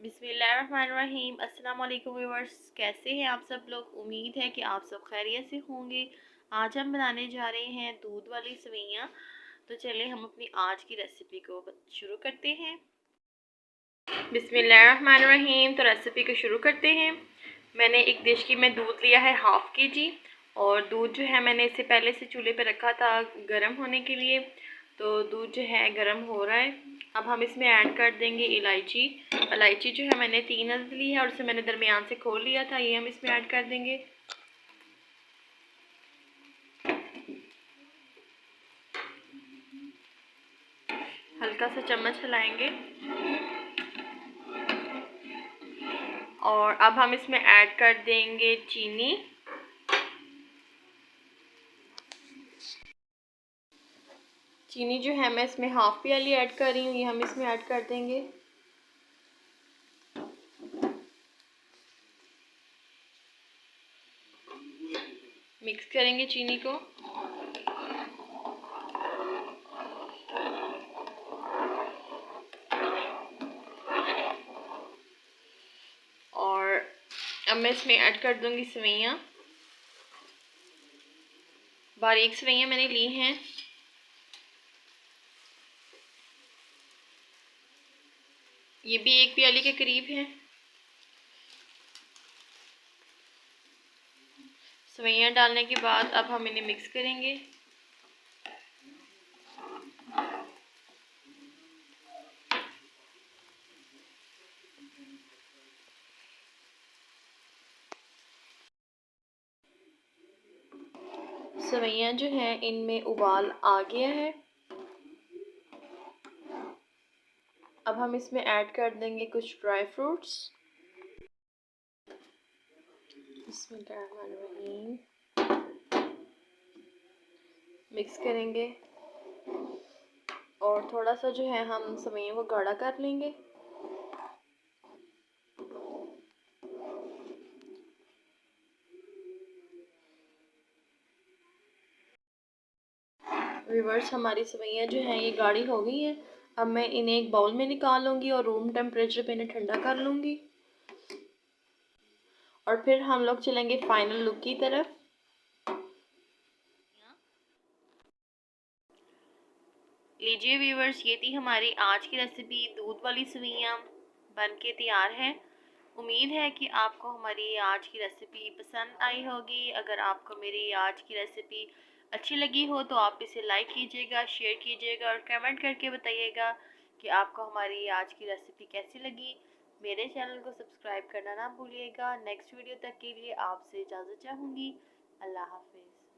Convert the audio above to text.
बिस्मिल्लाहिर्रहमानिर्रहीम। अस्सलाम वालेकुम व्यूअर्स, कैसे हैं आप सब लोग। उम्मीद है कि आप सब खैरियत से होंगे। आज हम बनाने जा रहे हैं दूध वाली सेवइयाँ। तो चलिए हम अपनी आज की रेसिपी को शुरू करते हैं। बिस्मिल्लाहिर्रहमानिर्रहीम। तो रेसिपी को शुरू करते हैं। मैंने एक डिश की में दूध लिया है 1/2 kg। और दूध जो है मैंने इससे पहले से चूल्हे पे रखा था गर्म होने के लिए। तो दूध जो है गर्म हो रहा है। अब हम इसमें ऐड कर देंगे इलायची। इलायची जो है मैंने 3 अदद ली है और उसे मैंने दरमियान से खोल लिया था। ये हम इसमें ऐड कर देंगे। हल्का सा चम्मच हिलाएंगे और अब हम इसमें ऐड कर देंगे चीनी। चीनी जो है मैं इसमें 1/2 प्याली ऐड कर रही हूँ। ये हम इसमें ऐड कर देंगे। मिक्स करेंगे चीनी को। और अब मैं इसमें ऐड कर दूंगी सेवइयाँ। बारीक सेवइयाँ मैंने ली हैं। ये भी 1 प्याली के करीब है। सेवइयाँ डालने के बाद अब हम इन्हें मिक्स करेंगे। सेवइयाँ जो हैं इनमें उबाल आ गया है। अब हम इसमें ऐड कर देंगे कुछ ड्राई फ्रूट्स। बिस्मिल्लाहिर्रहमानिर्रहीम। मिक्स करेंगे और थोड़ा सा जो है हम सेवइयों को गाढ़ा कर लेंगे। व्यूअर्स, हमारी सेवइयाँ जो हैं ये गाढ़ी हो गई हैं। अब मैं इन्हें एक बाउल में निकाल लूँगी और रूम टेम्परेचर पे इन्हें ठंडा कर लूँगी। और फिर हम लोग चलेंगे फाइनल लुक की तरफ। लीजिए व्यूअर्स, ये थी हमारी आज की रेसिपी दूध वाली सेवइयाँ बन के तैयार है। उम्मीद है कि आपको हमारी आज की रेसिपी पसंद आई होगी। अगर आपको मेरी आज की रेसिपी अच्छी लगी हो तो आप इसे लाइक कीजिएगा, शेयर कीजिएगा और कमेंट करके बताइएगा कि आपको हमारी आज की रेसिपी कैसी लगी। मेरे चैनल को सब्सक्राइब करना ना भूलिएगा। नेक्स्ट वीडियो तक के लिए आपसे इजाज़त चाहूँगी। अल्लाह हाफिज़।